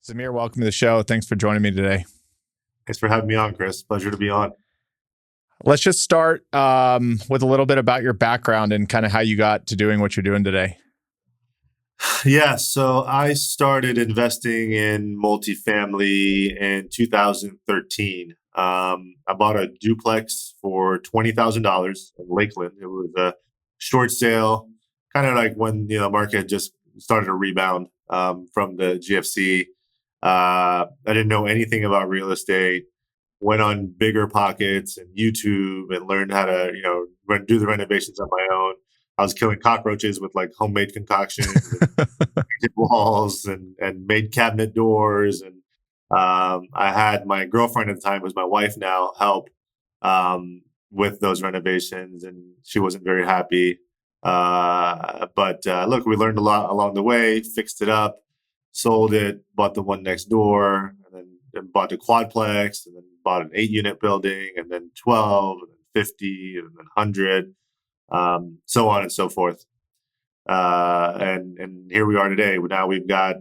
Zamir, welcome to the show. Thanks for joining me today. Thanks for having me on, Chris. Pleasure to be on. Let's just start with a little bit about your background and kind of how you got to doing what you're doing today. Yeah, so I started investing in multifamily in 2013. I bought a duplex for $20,000 in Lakeland. It was a short sale, kind of like when the market just started to rebound from the GFC. I didn't know anything about real estate. Went on Bigger Pockets and YouTube and learned how to do the renovations on my own. I was killing cockroaches with like homemade concoctions, and painted walls, and made cabinet doors. And I had my girlfriend at the time, who's my wife now, help with those renovations, and she wasn't very happy. But look, we learned a lot along the way. Fixed it up, sold it, bought the one next door, and then bought the quadplex, and then bought an 8-unit building, and then 12, and then 50, and then 100. So on and so forth. And here we are today. Now we've got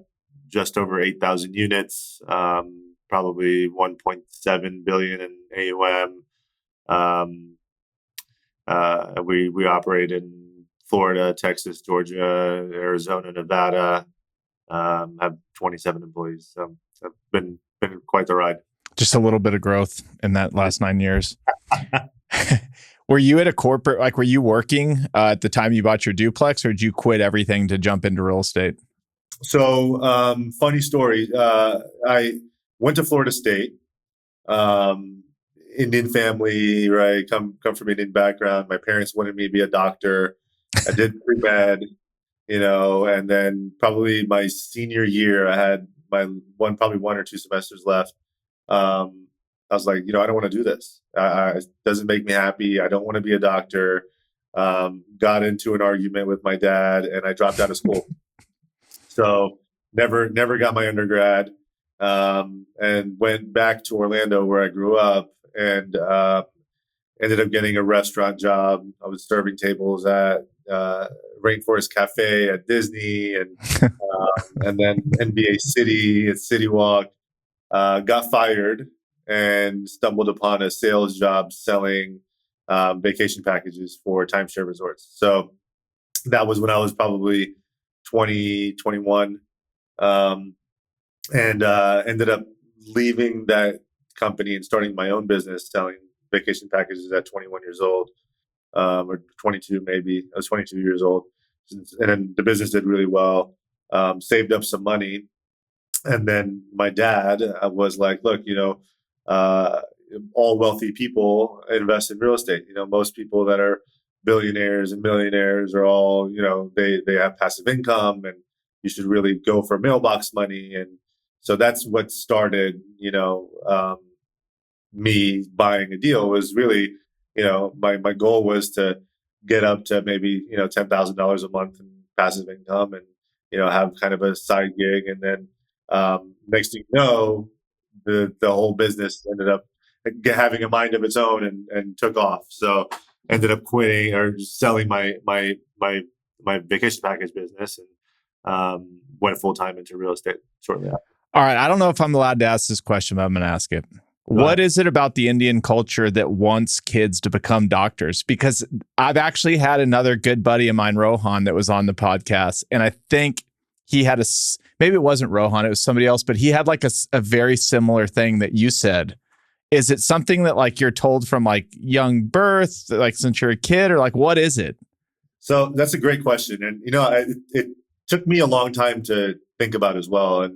just over 8,000 units, probably 1.7 billion in AUM. We operate in Florida, Texas, Georgia, Arizona, Nevada. Have 27 employees. So it's been quite the ride. Just a little bit of growth in that last 9 years. Were you at a corporate, like were you working at the time you bought your duplex, or did you quit everything to jump into real estate? So funny story. I went to Florida State, Indian family, right? Come from Indian background. My parents wanted me to be a doctor. I did pre-med, and then probably my senior year, I had probably 1 or 2 semesters left. I was like, I don't want to do this. It doesn't make me happy. I don't want to be a doctor. Got into an argument with my dad, and I dropped out of school. So never got my undergrad, and went back to Orlando where I grew up, and ended up getting a restaurant job. I was serving tables at Rainforest Cafe at Disney, and then NBA City at City Walk. Got fired and stumbled upon a sales job selling vacation packages for timeshare resorts. So that was when I was probably 20, 21, and ended up leaving that company and starting my own business selling vacation packages at 21 years old, or 22 maybe. I was 22 years old. And then the business did really well, saved up some money. And then my dad was like, look, all wealthy people invest in real estate. Most people that are billionaires and millionaires are all, they have passive income, and you should really go for mailbox money. And so that's what started, me buying a deal. Was really, my goal was to get up to maybe, $10,000 a month in passive income, and, have kind of a side gig. And then next thing you know, the whole business ended up having a mind of its own and took off. So ended up quitting or just selling my vacation package business, and went full time into real estate shortly after. All right. I don't know if I'm allowed to ask this question, but I'm going to ask it. What is it about the Indian culture that wants kids to become doctors? Because I've actually had another good buddy of mine, Rohan, that was on the podcast. And I think he had maybe it wasn't Rohan, it was somebody else, but he had like a very similar thing that you said. Is it something that like you're told from like young birth, like since you're a kid, or like what is it? So that's a great question. And, it took me a long time to think about as well.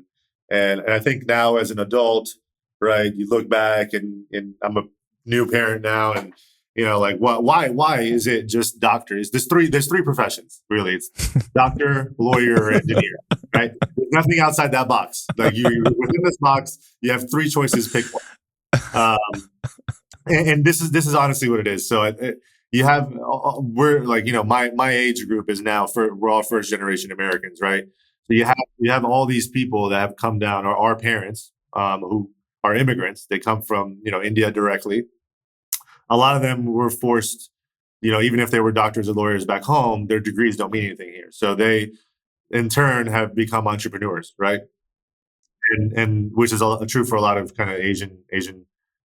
And I think now as an adult, right, you look back, and I'm a new parent now, and why is it just doctors? There's three professions really. It's doctor, lawyer, engineer, right? There's nothing outside that box. Like you within this box, you have 3 choices. Pick one. And this is honestly what it is. So you have we're like my age group is now we're all first generation Americans, right? So you have all these people that have come down, or our parents who are immigrants. They come from India directly. A lot of them were forced, even if they were doctors or lawyers back home, their degrees don't mean anything here. So they, in turn, have become entrepreneurs, right? and which is true for a lot of kind of Asian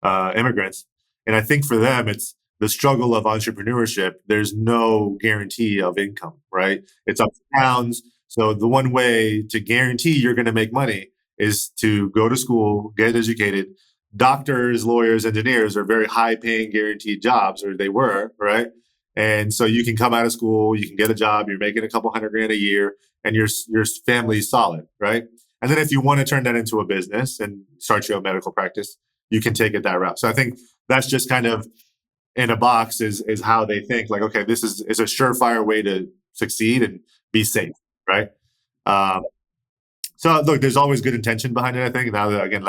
immigrants. And I think for them, it's the struggle of entrepreneurship. There's no guarantee of income, right? It's ups and downs. So the one way to guarantee you're going to make money is to go to school, get educated. Doctors, lawyers, engineers are very high paying guaranteed jobs, or they were, right? And so you can come out of school, you can get a job, you're making a couple $100,000 a year, and your family's solid, right? And then if you want to turn that into a business and start your own medical practice, you can take it that route. So I think that's just kind of in a box is how they think, like, okay, this is a surefire way to succeed and be safe, right? So look, there's always good intention behind it. I think now that again,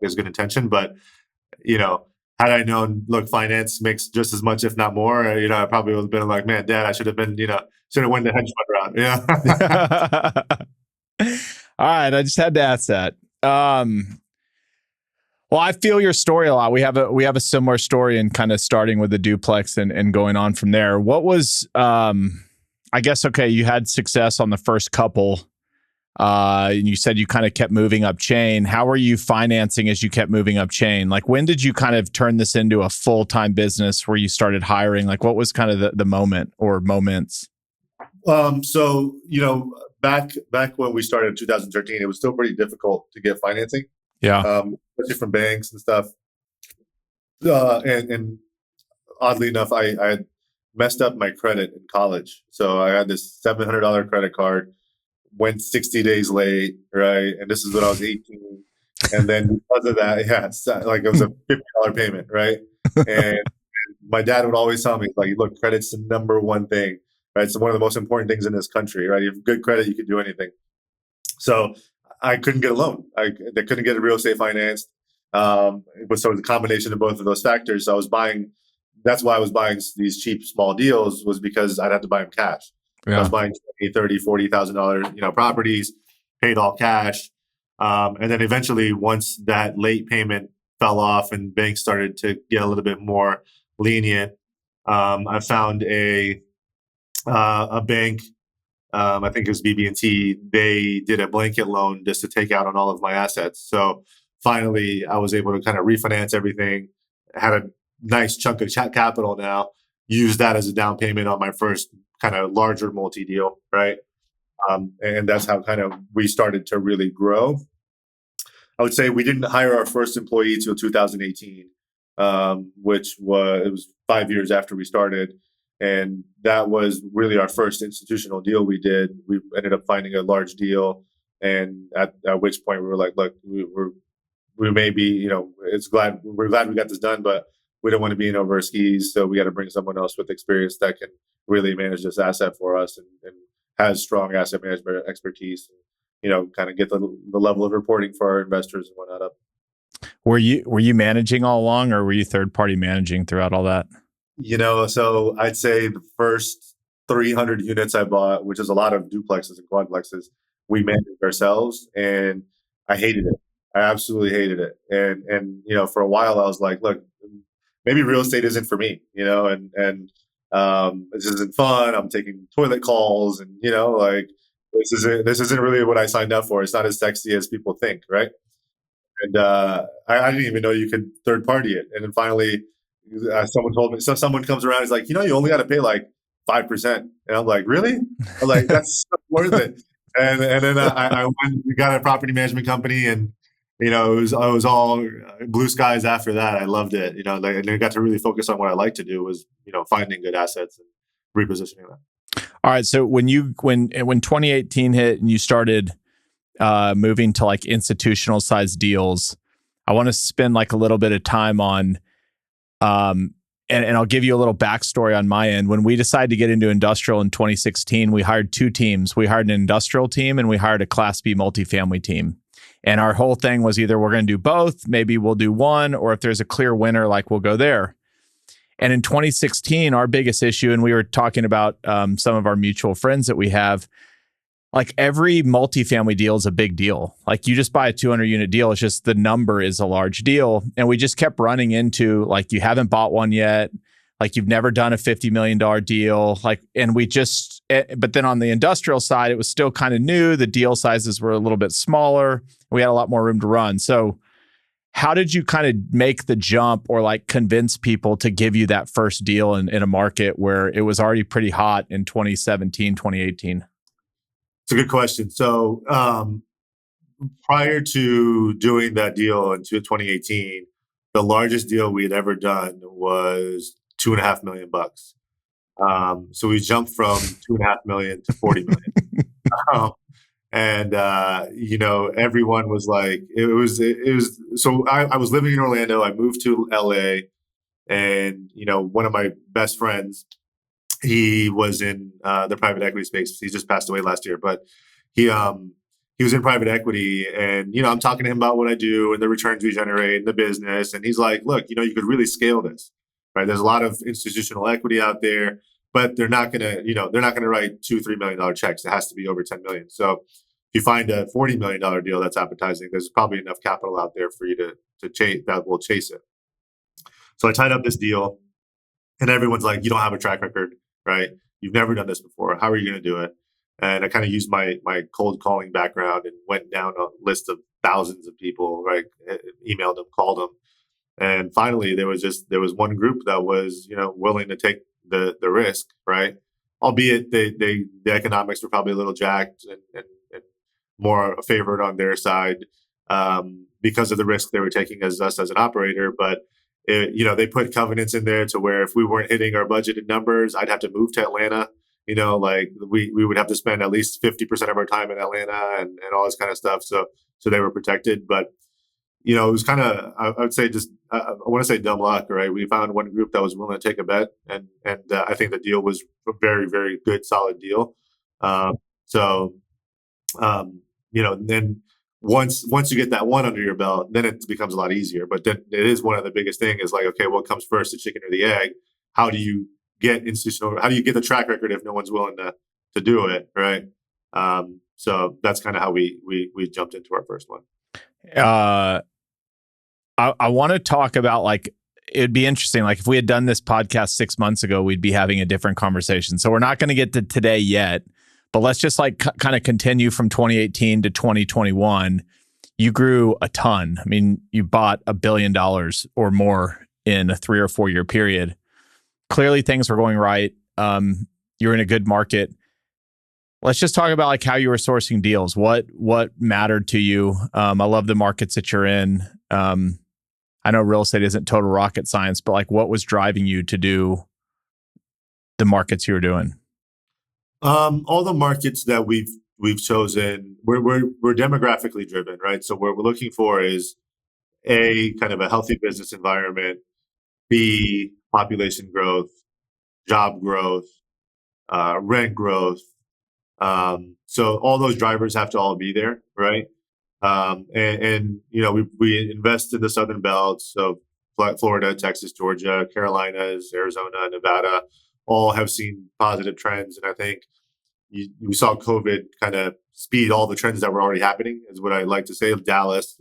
there's good intention, but had I known, look, finance makes just as much, if not more, I probably would have been like, man, Dad, I should have been, should have went the hedge fund route. Yeah. All right, I just had to ask that. Well, I feel your story a lot. We have a similar story, and kind of starting with the duplex and going on from there. What was, I guess, okay, you had success on the first couple. And you said you kind of kept moving up chain. How were you financing as you kept moving up chain? Like, when did you kind of turn this into a full-time business where you started hiring? Like, what was kind of the moment or moments? So, back when we started in 2013, it was still pretty difficult to get financing. Yeah. Especially from banks and stuff. And oddly enough, I had messed up my credit in college. So I had this $700 credit card, went 60 days late, right? And this is when I was 18. And then because of that, it was a $50 payment, right? And my dad would always tell me, like, look, credit's the number one thing, right? It's one of the most important things in this country, right? You have good credit, you can do anything. So I couldn't get a loan. They couldn't get a real estate financed. It was sort of the combination of both of those factors. So that's why I was buying these cheap small deals, was because I'd have to buy them cash. Yeah. I was buying $30,000, $40,000, properties, paid all cash. And then eventually, once that late payment fell off and banks started to get a little bit more lenient, I found a bank. I think it was BB&T. They did a blanket loan just to take out on all of my assets. So finally, I was able to kind of refinance everything. Had a nice chunk of capital now. Used that as a down payment on my first kind of larger multi-deal, right? And that's how kind of we started to really grow. I would say we didn't hire our first employee till 2018, which was 5 years after we started. And that was really our first institutional deal we did. We ended up finding a large deal. And at which point we were like, look, we may be, we're glad we got this done, but we don't want to be in over our skis. So we got to bring someone else with experience that can really manage this asset for us and has strong asset management expertise, and, kind of get the level of reporting for our investors and whatnot up. Were you managing all along, or were you third party managing throughout all that? So I'd say the first 300 units I bought, which is a lot of duplexes and quadplexes, we managed ourselves, and I hated it. I absolutely hated it. And for a while I was like, look, maybe real estate isn't for me, and this isn't fun. I'm taking toilet calls, and this isn't really what I signed up for. It's not as sexy as people think, right? And I didn't even know you could third party it. And then finally, someone told me. So someone comes around, is like, you only got to pay like 5%, and I'm like, really? I'm like, that's worth it. And then I went and got a property management company, and it was all blue skies after that. I loved it. And I got to really focus on what I like to do, was finding good assets and repositioning them. All right. So when 2018 hit and you started moving to like institutional size deals, I want to spend like a little bit of time on, and I'll give you a little backstory on my end. When we decided to get into industrial in 2016, we hired two teams. We hired an industrial team and we hired a Class B multifamily team. And our whole thing was either we're going to do both, maybe we'll do one, or if there's a clear winner, like we'll go there. And in 2016, our biggest issue, and we were talking about some of our mutual friends that we have, like every multifamily deal is a big deal. Like you just buy a 200 unit deal, it's just the number is a large deal. And we just kept running into like, you haven't bought one yet. Like you've never done a $50 million deal. And we just but then on the industrial side, it was still kind of new. The deal sizes were a little bit smaller. We had a lot more room to run. So how did you kind of make the jump or like convince people to give you that first deal in a market where it was already pretty hot in 2017, 2018? It's a good question. So prior to doing that deal in 2018, the largest deal we had ever done was $2.5 million. So we jumped from 2.5 million to 40 million. And everyone was like, it was. So I was living in Orlando. I moved to LA, and one of my best friends, he was in the private equity space. He just passed away last year, but he was in private equity, and I'm talking to him about what I do and the returns we generate in the business, and he's like, look, you could really scale this, right? There's a lot of institutional equity out there, but they're not gonna write $2-3 million checks. It has to be over 10 million. So if you find a $40 million deal that's appetizing, there's probably enough capital out there for you to chase, that will chase it. So I tied up this deal, and everyone's like, you don't have a track record, right? You've never done this before. How are you going to do it? And I kind of used my cold calling background and went down a list of thousands of people, right? Emailed them, called them. And finally, there was one group that was, willing to take the risk, right? Albeit the economics were probably a little jacked and more favored on their side because of the risk they were taking as us as an operator. But they put covenants in there to where if we weren't hitting our budgeted numbers, I'd have to move to Atlanta. Like we would have to spend at least 50% of our time in Atlanta and all this kind of stuff. So they were protected. But it was kind of, I would say, just I want to say dumb luck, right? We found one group that was willing to take a bet, and I think the deal was a very, very good, solid deal. Then once you get that one under your belt, then it becomes a lot easier. But then it is one of the biggest things is like, okay, what comes first, the chicken or the egg? How do you get institutional? How do you get the track record if no one's willing to do it, right? So that's kind of how we jumped into our first one. I want to talk about, like, it'd be interesting. Like if we had done this podcast 6 months ago, we'd be having a different conversation. So we're not going to get to today yet, but let's just like kind of continue from 2018 to 2021. You grew a ton. I mean, you bought $1 billion or more in a 3 or 4 year period. Clearly things were going right. You're in a good market. Let's just talk about like how you were sourcing deals. What mattered to you? I love the markets that you're in. I know real estate isn't total rocket science, but like what was driving you to do the markets you were doing? All the markets that we've chosen, we're demographically driven, right? So what we're looking for is A, kind of a healthy business environment, B, population growth, job growth, rent growth. So all those drivers have to all be there, right? We invest in the Southern Belt, so Florida, Texas, Georgia, Carolinas, Arizona, Nevada, all have seen positive trends. And I think we saw COVID kind of speed all the trends that were already happening, is what I like to say. Dallas,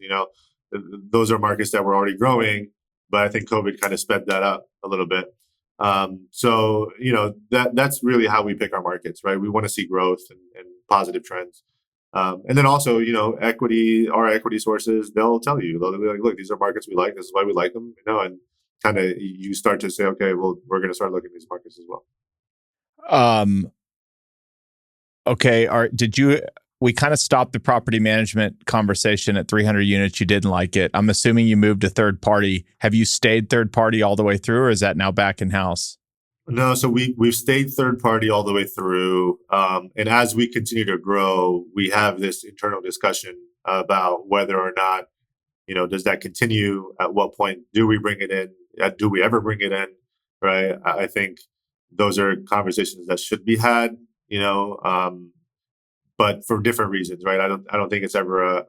those are markets that were already growing, but I think COVID kind of sped that up a little bit. So that's really how we pick our markets, right? We want to see growth and positive trends. And then also, our equity sources, they'll tell you, they'll be like, look, these are markets we like. This is why we like them, and kind of you start to say, okay, well, we're going to start looking at these markets as well. Okay. We kind of stopped the property management conversation at 300 units. You didn't like it. I'm assuming you moved to third party. Have you stayed third party all the way through, or is that now back in house? No, so we've stayed third party all the way through. And as we continue to grow, we have this internal discussion about whether or not, does that continue? At what point do we bring it in? Do we ever bring it in? Right. I think those are conversations that should be had, but for different reasons, right? I don't think it's ever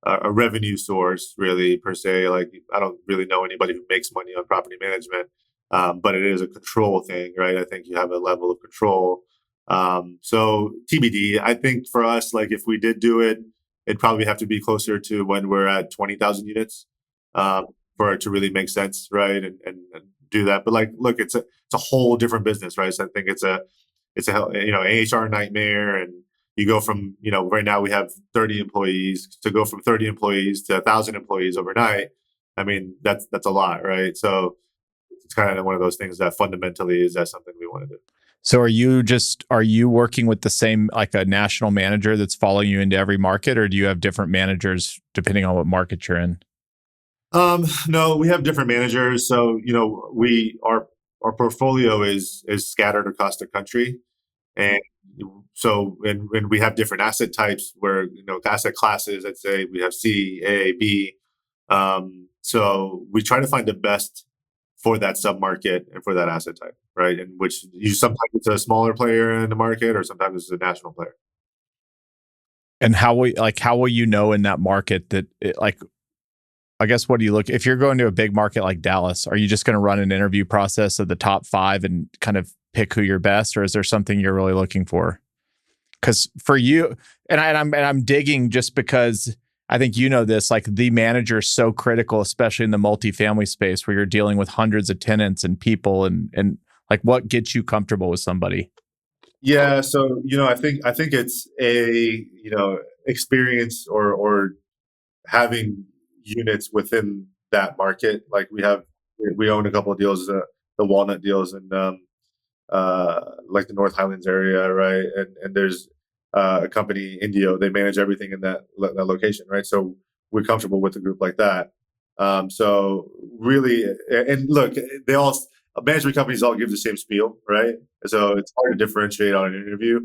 a revenue source really per se. Like I don't really know anybody who makes money on property management. But it is a control thing, right? I think you have a level of control. So TBD, I think for us, like if we did do it, it'd probably have to be closer to when we're at 20,000 units for it to really make sense, right? And do that. But like, look, it's a whole different business, right? So I think it's it's a HR nightmare. And you go from, right now we have 30 employees, to go from 30 employees to 1,000 employees overnight. I mean, that's a lot, right? So it's kind of one of those things that fundamentally is that something we want to do. So are you working with the same, like a national manager that's following you into every market, or do you have different managers depending on what market you're in? No, we have different managers. So, our portfolio is scattered across the country. And so, and we have different asset types where, asset classes, let's say we have C, A, B. So we try to find the best for that submarket and for that asset type, right? And which sometimes it's a smaller player in the market, or sometimes it's a national player. And how will you know in that market that I guess, what do you look, if you're going to a big market like Dallas, are you just going to run an interview process of the top 5 and kind of pick who you're best, or is there something you're really looking for? Because for you, and I'm digging just because I think this, like the manager is so critical, especially in the multifamily space where you're dealing with hundreds of tenants and people, and like what gets you comfortable with somebody? Yeah, so I think it's a experience or having units within that market. Like we own a couple of deals, the Walnut deals, and like the North Highlands area, right? And there's a company, Indio, they manage everything in that location, right? So we're comfortable with a group like that. So really, and look, management companies all give the same spiel, right? So it's hard to differentiate on an interview.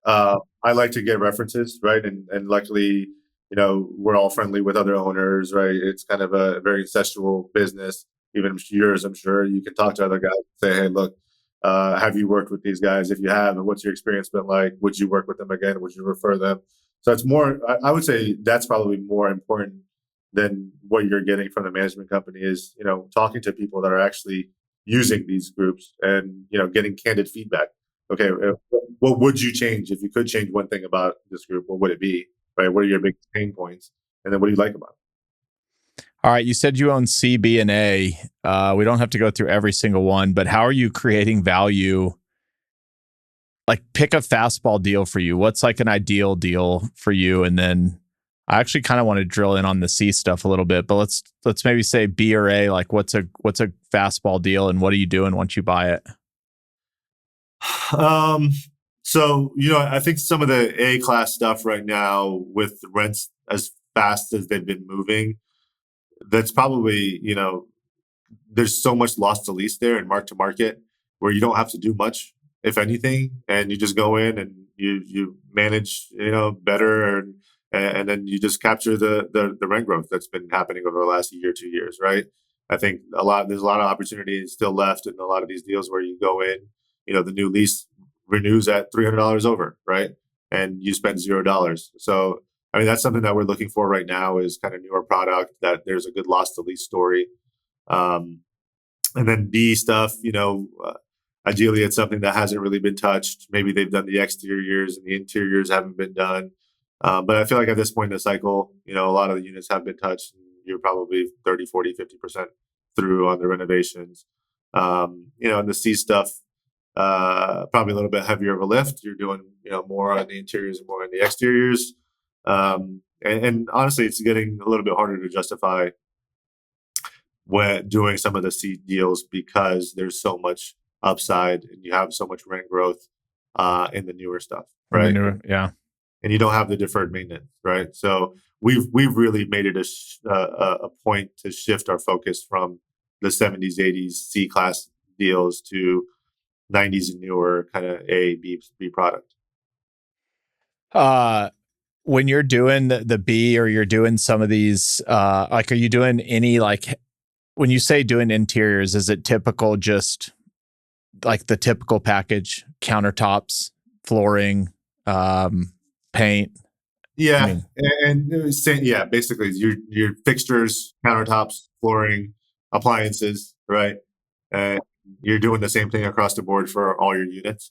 I like to get references, right? And luckily, we're all friendly with other owners, right? It's kind of a very incestual business. Even yours, I'm sure you can talk to other guys and say, hey, look, have you worked with these guys? If you have, and what's your experience been like? Would you work with them again? Would you refer them? So it's more, I would say that's probably more important than what you're getting from the management company is, talking to people that are actually using these groups and, getting candid feedback. Okay, what would you change if you could change one thing about this group? What would it be? Right? What are your big pain points? And then what do you like about it? All right, you said you own C, B, and A. We don't have to go through every single one, but how are you creating value? Like, pick a fastball deal for you. What's like an ideal deal for you? And then I actually kind of want to drill in on the C stuff a little bit, but let's maybe say B or A. Like, what's a fastball deal, and what are you doing once you buy it? So, I think some of the A class stuff right now with the rents as fast as they've been moving, that's probably, there's so much loss to lease there and mark to market where you don't have to do much, if anything, and you just go in and you manage, better, and then you just capture the rent growth that's been happening over the last year, 2 years, right? I think there's a lot of opportunity still left in a lot of these deals where you go in, the new lease renews at $300 over, right? And you spend $0. So, I mean, that's something that we're looking for right now is kind of newer product that there's a good loss to lease story. And then B stuff, ideally it's something that hasn't really been touched. Maybe they've done the exteriors and the interiors haven't been done. But I feel like at this point in the cycle, a lot of the units have been touched. And you're probably 30, 40, 50% through on the renovations. And the C stuff, probably a little bit heavier of a lift. You're doing, more on the interiors and more on the exteriors. And honestly, it's getting a little bit harder to justify when doing some of the C deals because there's so much upside and you have so much rent growth in the newer stuff, right? Yeah. And you don't have the deferred maintenance, right? So we've really made it a point to shift our focus from the 70s, 80s C class deals to 90s and newer kind of A, B product. When you're doing the B, or you're doing some of these, are you doing any, like, when you say doing interiors, is it typical, just like the typical package, countertops, flooring, paint? Yeah. Basically your fixtures, countertops, flooring, appliances, right? And you're doing the same thing across the board for all your units.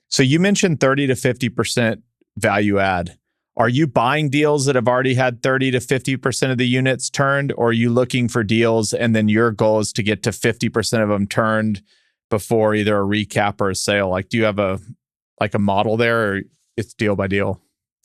So you mentioned 30 to 50% value add. Are you buying deals that have already had 30 to 50% of the units turned, or are you looking for deals and then your goal is to get to 50% of them turned, before either a recap or a sale? Like, do you have a model there, or it's deal by deal?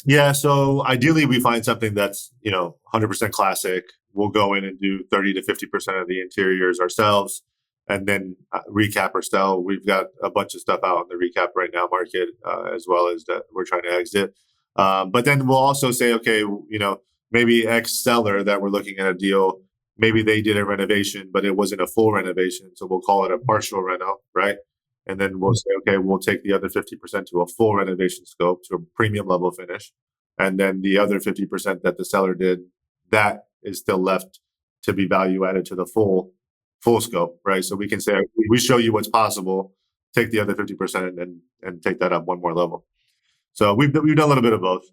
Yeah. So ideally we find something that's, 100% classic. We'll go in and do 30 to 50% of the interiors ourselves, and then recap or sell. We've got a bunch of stuff out on the recap right now market, as well as that we're trying to exit. But then we'll also say, okay, maybe X seller that we're looking at a deal, maybe they did a renovation, but it wasn't a full renovation. So we'll call it a partial reno, right? And then we'll say, okay, we'll take the other 50% to a full renovation scope, to a premium level finish. And then the other 50% that the seller did, that is still left to be value added to the full scope, right? So we can say, we show you what's possible, take the other 50% and take that up one more level. So we've done a little bit of both.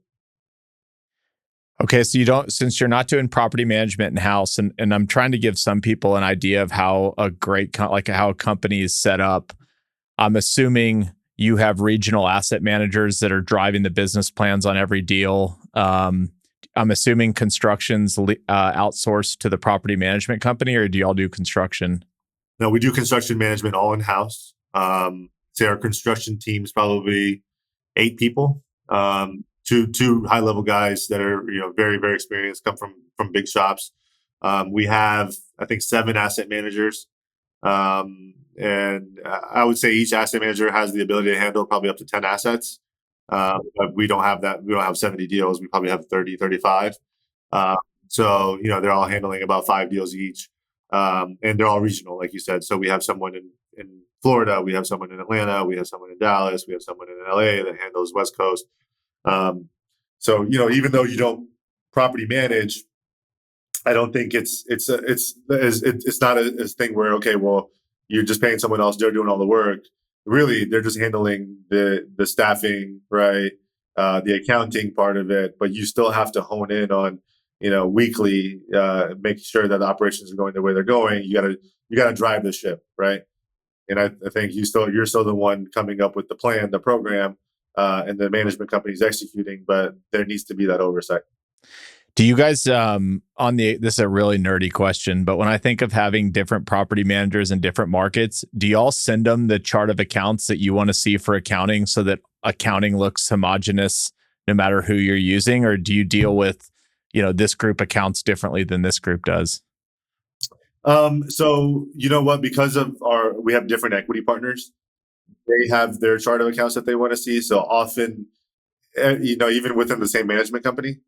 Okay, so since you're not doing property management in-house, and I'm trying to give some people an idea of how a great, how a company is set up, I'm assuming you have regional asset managers that are driving the business plans on every deal. I'm assuming construction's outsourced to the property management company, or do y'all do construction? No, we do construction management all in-house. Say our construction team is probably 8 people. Two high-level guys that are very, very experienced, come from big shops. We have, I think, 7 asset managers. And I would say each asset manager has the ability to handle probably up to 10 assets. But we don't have that. We don't have 70 deals. We probably have 30, 35. So, they're all handling about 5 deals each. And they're all regional, like you said. So we have someone in Florida, we have someone in Atlanta, we have someone in Dallas, we have someone in LA that handles West Coast. So, even though you don't property manage, I don't think it's not a thing where, okay, well, you're just paying someone else, they're doing all the work. Really, they're just handling the staffing, right? The accounting part of it, but you still have to hone in on, weekly, making sure that the operations are going the way they're going. You gotta drive the ship, right? And I think you're still the one coming up with the plan, the program, and the management company's executing, but there needs to be that oversight. Do you guys, this is a really nerdy question, but when I think of having different property managers in different markets, do y'all send them the chart of accounts that you want to see for accounting so that accounting looks homogenous no matter who you're using? Or do you deal with, this group accounts differently than this group does? So you know what, because we have different equity partners, they have their chart of accounts that they want to see. So often, even within the same management company,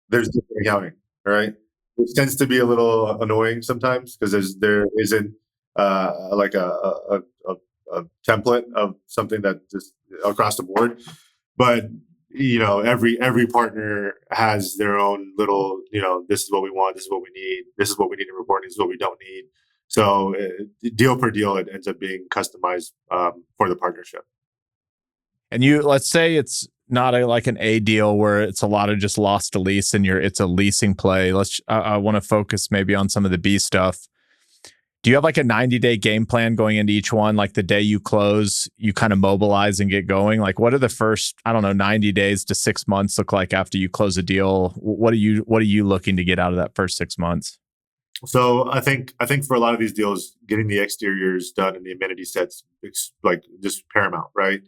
there's different accounting, right? Which tends to be a little annoying sometimes because there isn't like a template of something that just across the board. But every partner has their own little, this is what we want, this is what we need, this is what we need in reporting, this is what we don't need. So deal per deal, it ends up being customized for the partnership. And let's say it's not like an A deal where it's a lot of just lost to lease and it's a leasing play. I want to focus maybe on some of the B stuff. Do you have like a 90-day game plan going into each one? Like the day you close, you kind of mobilize and get going? Like what are the first, 90 days to 6 months look like after you close a deal? What are you looking to get out of that first 6 months? So I think for a lot of these deals, getting the exteriors done and the amenity sets, it's like just paramount, right?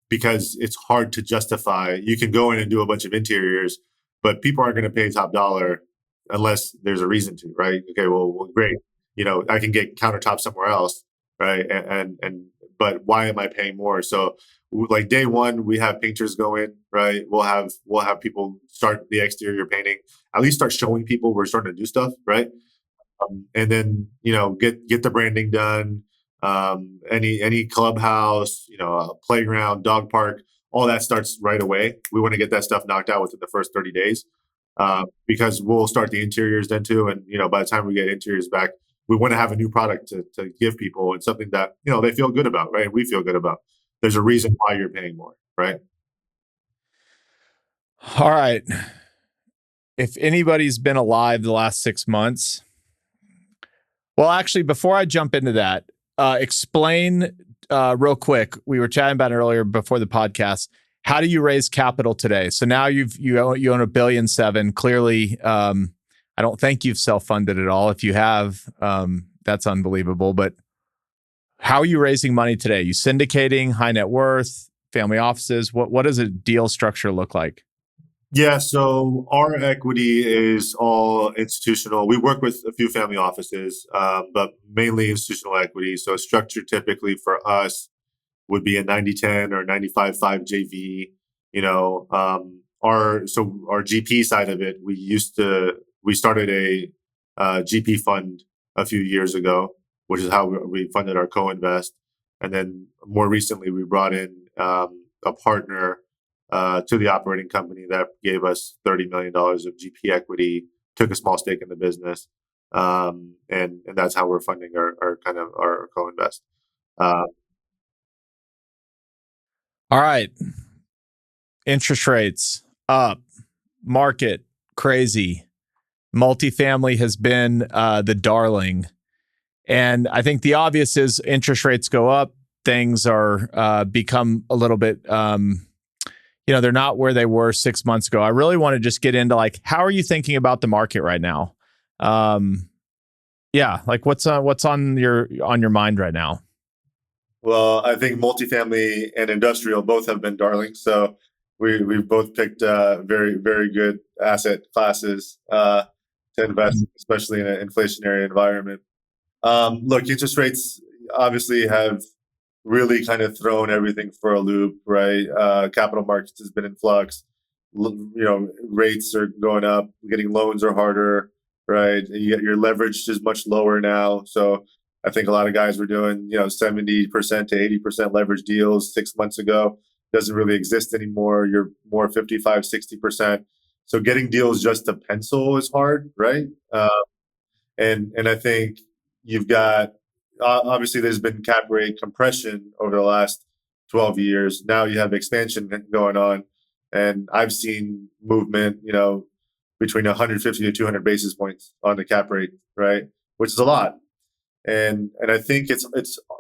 Because it's hard to justify. You can go in and do a bunch of interiors, but people aren't going to pay top dollar unless there's a reason to, right? Okay, well great. I can get countertops somewhere else, right? But why am I paying more? So like day one, we have painters go in, right? We'll have people start the exterior painting, at least start showing people we're starting to do stuff, right? And then, get the branding done. Any clubhouse, a playground, dog park, all that starts right away. We want to get that stuff knocked out within the first 30 days, because we'll start the interiors then too. And, by the time we get interiors back, we want to have a new product to give people and something that, they feel good about, right? We feel good about. There's a reason why you're paying more, right? All right. If anybody's been alive the last 6 months, well, actually, before I jump into that, explain real quick. We were chatting about it earlier before the podcast. How do you raise capital today? So now you own $1.7 billion. Clearly, I don't think you've self-funded at all. If you have, that's unbelievable. But How are you raising money today? You syndicating, high net worth, family offices? What does a deal structure look like? Yeah, so our equity is all institutional. We work with a few family offices, but mainly institutional equity. So structure typically for us would be a 90-10 or 95-5 JV. Our GP side of it, we started a GP fund a few years ago, which is how we funded our co-invest. And then more recently, we brought in a partner to the operating company that gave us $30 million of GP equity, took a small stake in the business. And that's how we're funding our co-invest. All right. Interest rates up, market crazy. Multifamily has been the darling. And I think the obvious is interest rates go up, things are become a little bit, they're not where they were 6 months ago. I really want to just get into like, how are you thinking about the market right now? Like what's on your mind right now? Well, I think multifamily and industrial both have been darling. So we've both picked very, very good asset classes to invest, especially in an inflationary environment. Look, interest rates obviously have really kind of thrown everything for a loop, right? Capital markets has been in flux. Rates are going up. Getting loans are harder, right? Your leverage is much lower now. So I think a lot of guys were doing 70% to 80% leverage deals 6 months ago. Doesn't really exist anymore. You're more 55, 60%. So getting deals just to pencil is hard, right? And I think you've got obviously there's been cap rate compression over the last 12 years. Now you have expansion going on, and I've seen movement, between 150 to 200 basis points on the cap rate, right? Which is a lot. And I think it's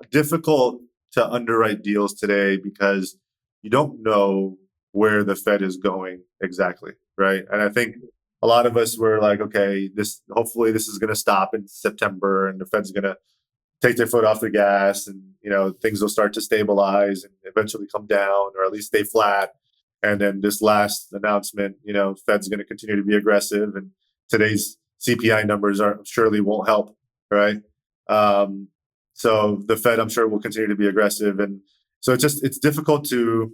difficult to underwrite deals today because you don't know where the Fed is going exactly, right? And I think a lot of us were like, okay, hopefully this is going to stop in September, and the Fed's going to take their foot off the gas, and things will start to stabilize and eventually come down, or at least stay flat. And then this last announcement, Fed's going to continue to be aggressive, and today's CPI numbers surely won't help, right? So the Fed, I'm sure, will continue to be aggressive, and so it's difficult to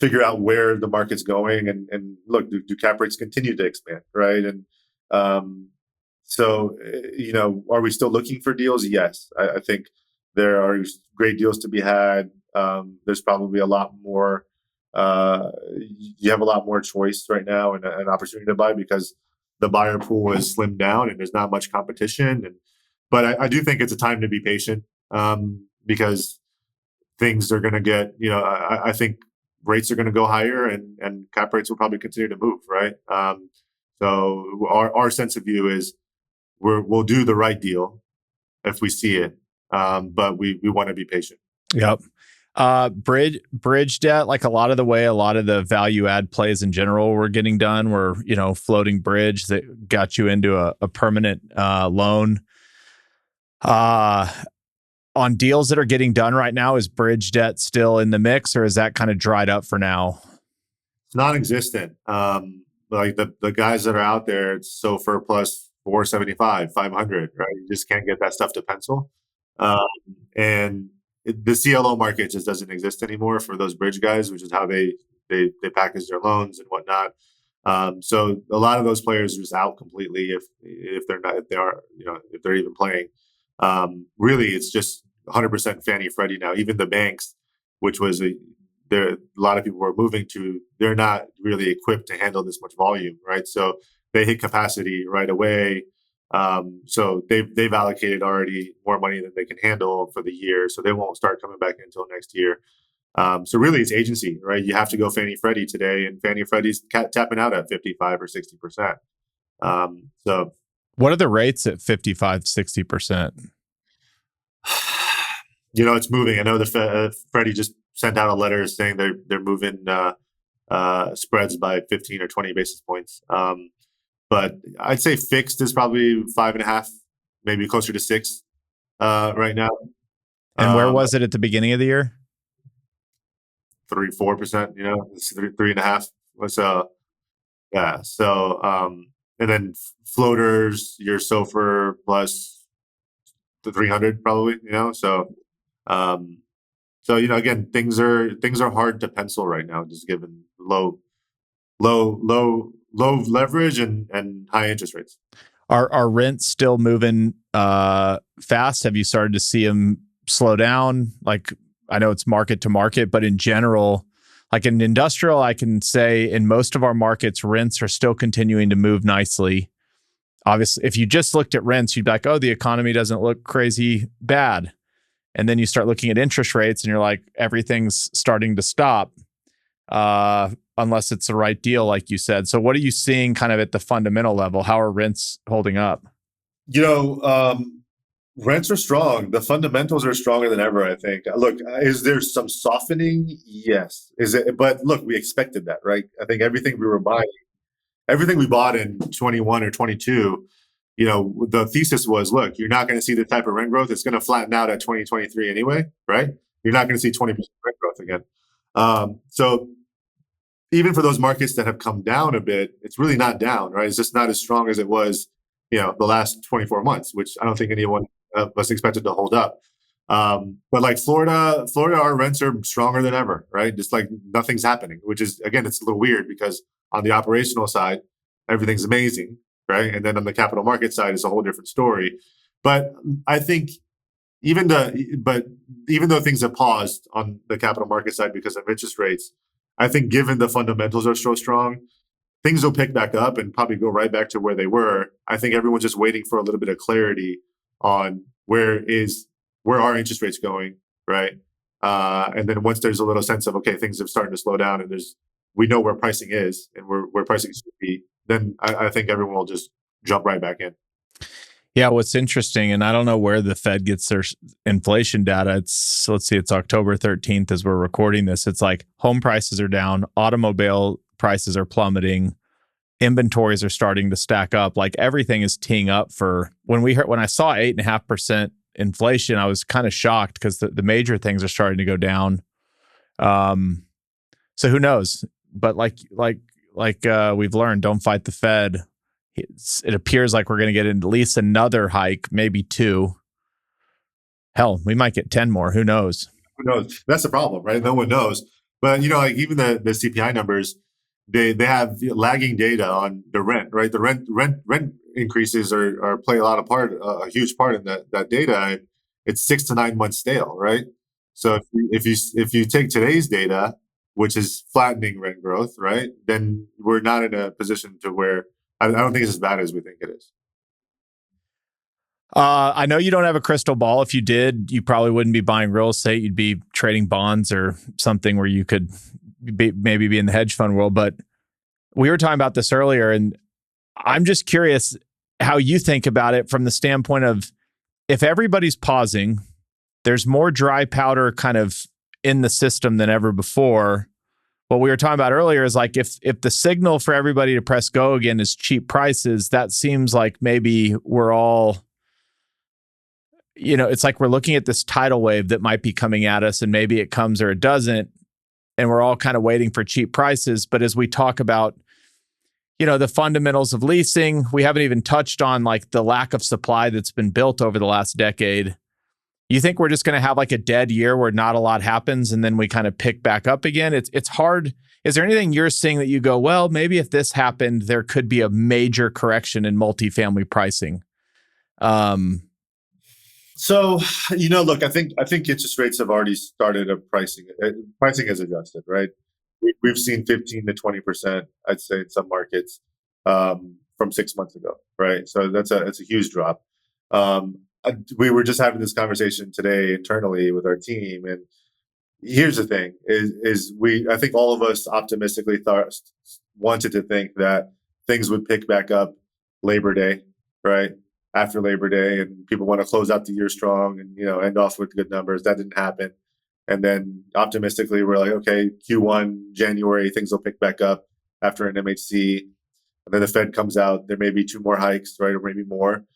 figure out where the market's going, and look, do cap rates continue to expand, right? And are we still looking for deals? Yes, I think there are great deals to be had. There's probably a lot more. You have a lot more choice right now and an opportunity to buy because the buyer pool is slimmed down and there's not much competition. But I do think it's a time to be patient because things are going to get. I think rates are going to go higher and cap rates will probably continue to move, right? So our sense of view is we'll do the right deal if we see it, but we want to be patient. Yep. Bridge debt, like a lot of the value add plays in general were getting done were, floating bridge that got you into a permanent loan. On deals that are getting done right now, is bridge debt still in the mix, or is that kind of dried up for now? It's non-existent. Like the guys that are out there, it's SOFR plus 475, 500, right? You just can't get that stuff to pencil. And the CLO market just doesn't exist anymore for those bridge guys, which is how they package their loans and whatnot. So a lot of those players are just out completely if they're even playing. Really, it's just 100% Fannie Freddie now. Even the banks, which was a lot of people were moving to, they're not really equipped to handle this much volume, right? So they hit capacity right away. So they've allocated already more money than they can handle for the year, so they won't start coming back until next year. So really, it's agency, right? You have to go Fannie Freddie today, and Fannie Freddie's tapping out at 55 or 60%. So what are the rates at 55, 60%? It's moving. I know the Freddie just sent out a letter saying they're moving spreads by 15 or 20 basis points. But I'd say fixed is probably 5.5, maybe closer to 6 right now. And where was it at the beginning of the year? 3-4%, it's 3.5. So yeah. So and then floaters, your SOFR plus the 300 probably, um so again, things are hard to pencil right now, just given low leverage and high interest rates. Are rents still moving fast? Have you started to see them slow down? Like, I know it's market to market, but in general, like in industrial, I can say in most of our markets, rents are still continuing to move nicely. Obviously, if you just looked at rents, you'd be like, oh, the economy doesn't look crazy bad. And then you start looking at interest rates and you're like, everything's starting to stop unless it's the right deal, like you said. So what are you seeing kind of at the fundamental level? How are rents holding up? Rents are strong. The fundamentals are stronger than ever, I think. Look, is there some softening? Yes. But look, we expected that, right? I think everything we bought in 21 or 22, the thesis was, look, you're not going to see the type of rent growth. It's going to flatten out at 2023 anyway, right? You're not going to see 20% rent growth again. So even for those markets that have come down a bit, it's really not down, right? It's just not as strong as it was, the last 24 months, which I don't think anyone was expected to hold up. But like Florida, our rents are stronger than ever, right? Just like nothing's happening, which is, again, it's a little weird because on the operational side, everything's amazing, right? And then on the capital market side, it's a whole different story. But I think even though things have paused on the capital market side because of interest rates, I think given the fundamentals are so strong, things will pick back up and probably go right back to where they were. I think everyone's just waiting for a little bit of clarity on where are interest rates going, right? And then once there's a little sense of, okay, things are starting to slow down and we know where pricing is and where pricing should be, then I think everyone will just jump right back in. Yeah, what's interesting, and I don't know where the Fed gets their inflation data. It's October 13th as we're recording this. It's like home prices are down, automobile prices are plummeting, inventories are starting to stack up. Like everything is teeing up for when I saw 8.5% inflation, I was kind of shocked because the major things are starting to go down. So who knows? But like we've learned, don't fight the Fed. It appears like we're going to get at least another hike, maybe 2. Hell, we might get 10 more. Who knows? Who knows? That's the problem, right? No one knows. But like even the CPI numbers, they have lagging data on the rent, right? The rent increases are play a huge part in that data. It's 6 to 9 months stale, right? So if you take today's data, which is flattening rent growth, right, then we're not in a position to where I don't think it's as bad as we think it is. I know you don't have a crystal ball. If you did, you probably wouldn't be buying real estate. You'd be trading bonds or something where you could maybe be in the hedge fund world. But we were talking about this earlier, and I'm just curious how you think about it from the standpoint of if everybody's pausing, there's more dry powder kind of in the system than ever before. What we were talking about earlier is like if the signal for everybody to press go again is cheap prices, that seems like maybe we're all, it's like we're looking at this tidal wave that might be coming at us and maybe it comes or it doesn't. And we're all kind of waiting for cheap prices. But as we talk about, the fundamentals of leasing, we haven't even touched on like the lack of supply that's been built over the last decade. You think we're just going to have like a dead year where not a lot happens and then we kind of pick back up again? It's hard. Is there anything you're seeing that you go, well, maybe if this happened, there could be a major correction in multifamily pricing? So, look, I think interest rates have already started pricing. Pricing has adjusted, right? We've seen 15 to 20%, I'd say, in some markets from 6 months ago, right? So that's a huge drop. We were just having this conversation today internally with our team, and here's the thing: I think all of us optimistically wanted to think that things would pick back up Labor Day, right? After Labor Day, and people want to close out the year strong and end off with good numbers. That didn't happen, and then optimistically we're like, okay, Q1 January things will pick back up after an MHC, and then the Fed comes out. There may be 2 more hikes, right, or maybe more.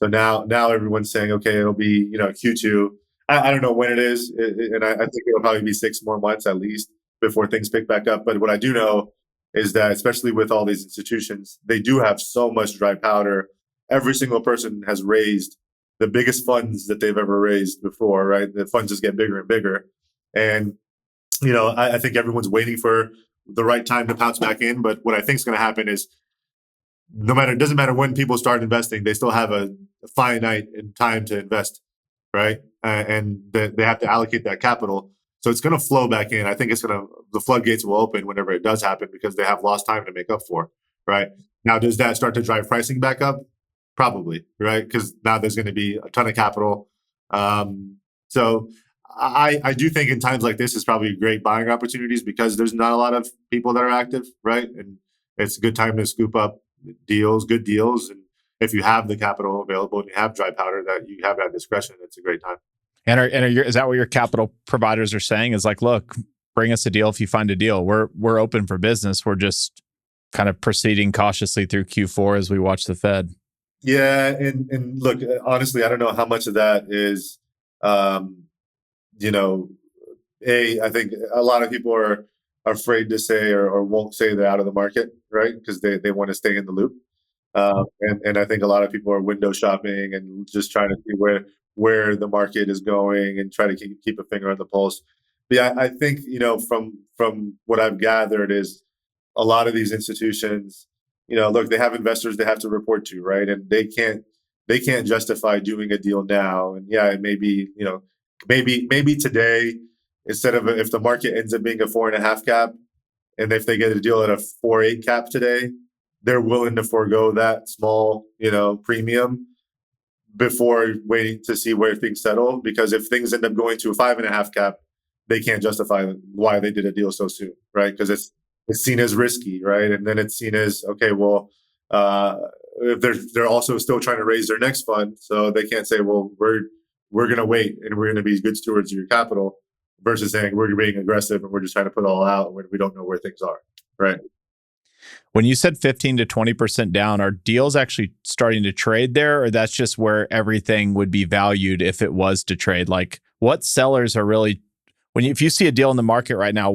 So now everyone's saying, okay, it'll be Q2. I don't know when it is, and I think it'll probably be 6 more months at least before things pick back up. But what I do know is that, especially with all these institutions, they do have so much dry powder. Every single person has raised the biggest funds that they've ever raised before, right? The funds just get bigger and bigger. And, I think everyone's waiting for the right time to pounce back in. But what I think is going to happen is it doesn't matter when people start investing, they still have a finite time to invest, right? And they have to allocate that capital. So it's going to flow back in. I think the floodgates will open whenever it does happen because they have lost time to make up for, right? Now, does that start to drive pricing back up? Probably, right? Because now there's going to be a ton of capital. So I do think in times like this is probably great buying opportunities because there's not a lot of people that are active, right? And it's a good time to scoop up good deals. And if you have the capital available and you have dry powder that you have that discretion, it's a great time. And is that what your capital providers are saying? Is like, look, bring us a deal if you find a deal. We're open for business. We're just kind of proceeding cautiously through Q4 as we watch the Fed. Yeah, and look, honestly, I don't know how much of that is, I think a lot of people are afraid to say or won't say they're out of the market, right? Because they want to stay in the loop. And I think a lot of people are window shopping and just trying to see where the market is going and try to keep a finger on the pulse. But yeah, I think, from what I've gathered is a lot of these institutions, look, they have investors they have to report to, right? And they can't justify doing a deal now. And yeah, it may be, maybe today, instead of if the market ends up being a 4.5 cap, and if they get a deal at a 4.8 cap today, they're willing to forego that small, premium before waiting to see where things settle. Because if things end up going to a 5.5 cap, they can't justify why they did a deal so soon, right? Because it's seen as risky, right? And then it's seen as, okay, well, they're also still trying to raise their next fund, so they can't say, well, we're going to wait and we're going to be good stewards of your capital, versus saying we're being aggressive and we're just trying to put it all out when we don't know where things are, right? When you said 15 to 20% down, are deals actually starting to trade there, or that's just where everything would be valued if it was to trade? Like, what sellers are really, if you see a deal in the market right now,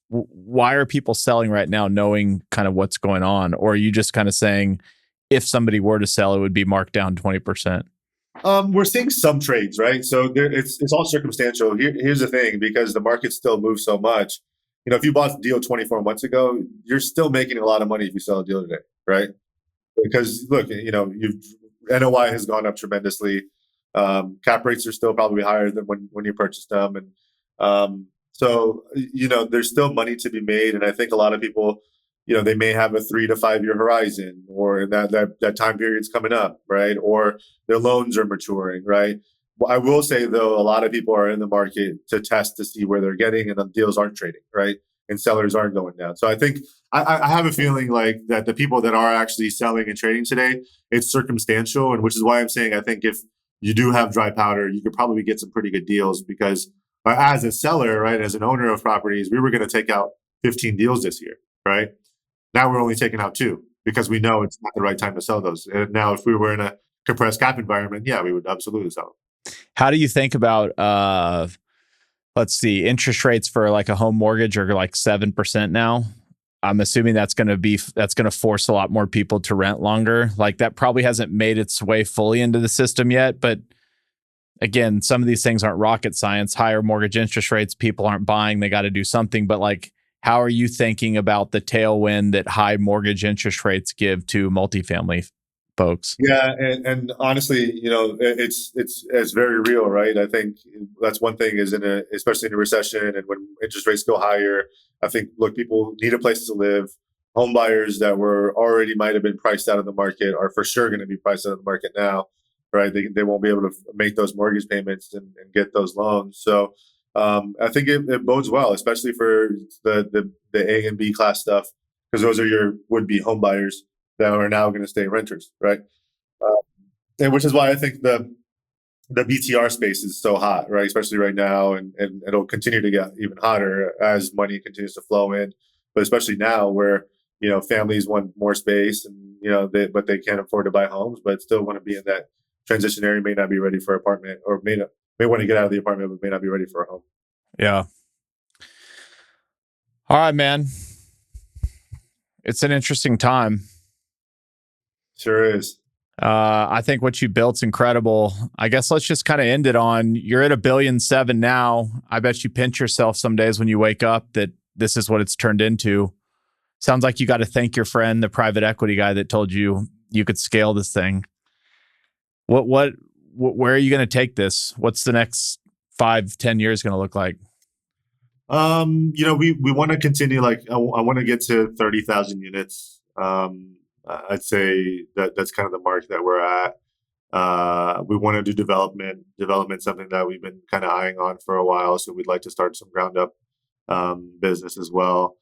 why are people selling right now knowing kind of what's going on? Or are you just kind of saying if somebody were to sell, it would be marked down 20%? We're seeing some trades, right? So it's all circumstantial. Here's the thing, because the market still moves so much. If you bought the deal 24 months ago, you're still making a lot of money if you sell a deal today, right? Because look, NOI has gone up tremendously. Cap rates are still probably higher than when you purchased them, and so there's still money to be made. And I think a lot of people, they may have a 3 to 5 year horizon, or that time period's coming up, right? Or their loans are maturing, right? I will say, though, a lot of people are in the market to test to see where they're getting, and the deals aren't trading, right? And sellers aren't going down. So I think I have a feeling like that the people that are actually selling and trading today, it's circumstantial, and which is why I'm saying I think if you do have dry powder, you could probably get some pretty good deals, because as a seller, right, as an owner of properties, we were going to take out 15 deals this year, right? Now we're only taking out 2 because we know it's not the right time to sell those. And now if we were in a compressed cap environment, yeah, we would absolutely sell them. How do you think about, let's see, interest rates for like a home mortgage are like 7% now? I'm assuming that's going to force a lot more people to rent longer. Like, that probably hasn't made its way fully into the system yet. But again, some of these things aren't rocket science. Higher mortgage interest rates, people aren't buying. They got to do something. But like, how are you thinking about the tailwind that high mortgage interest rates give to multifamily folks? Yeah, and honestly, it's very real, right? I think that's one thing is especially in a recession and when interest rates go higher, I think, look, people need a place to live. Home buyers that were already might have been priced out of the market are for sure going to be priced out of the market now, right? They won't be able to make those mortgage payments and get those loans. So I think it bodes well, especially for the A and B class stuff, because those are your would-be home buyers that are now going to stay renters, right? And which is why I think the BTR space is so hot, right? Especially right now, and it'll continue to get even hotter as money continues to flow in. But especially now, where families want more space, and but they can't afford to buy homes, but still want to be in that transition area, may not be ready for apartment, or may may want to get out of the apartment, but may not be ready for a home. Yeah. All right, man. It's an interesting time. Sure is. I think what you built's incredible. I guess let's just kind of end it on, you're at $1.7 billion now. I bet you pinch yourself some days when you wake up that this is what it's turned into. Sounds like you got to thank your friend, the private equity guy that told you you could scale this thing. Where are you going to take this? What's the next 5-10 years going to look like? We want to continue, like, I want to get to 30,000 units. I'd say that's kind of the mark that we're at. We want to do development, something that we've been kind of eyeing on for a while. So we'd like to start some ground up business as well.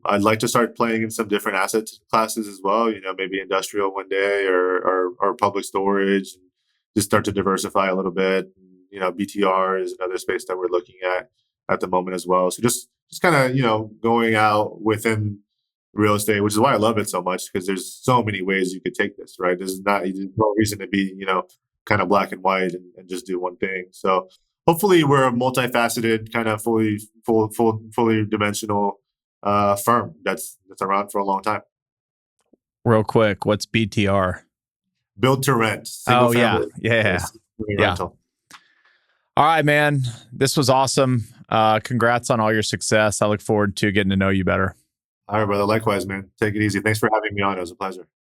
I'd like to start playing in some different asset classes as well. Maybe industrial one day or public storage, and just start to diversify a little bit. BTR is another space that we're looking at the moment as well. So just kind of, going out within real estate, which is why I love it so much, because there's so many ways you could take this, right? There's no reason to be, kind of black and white and just do one thing. So hopefully we're a multifaceted, kind of fully dimensional firm that's around for a long time. Real quick, what's BTR? Build to rent. Oh, yeah. Rental. All right, man. This was awesome. Congrats on all your success. I look forward to getting to know you better. All right, brother. Likewise, man. Take it easy. Thanks for having me on. It was a pleasure.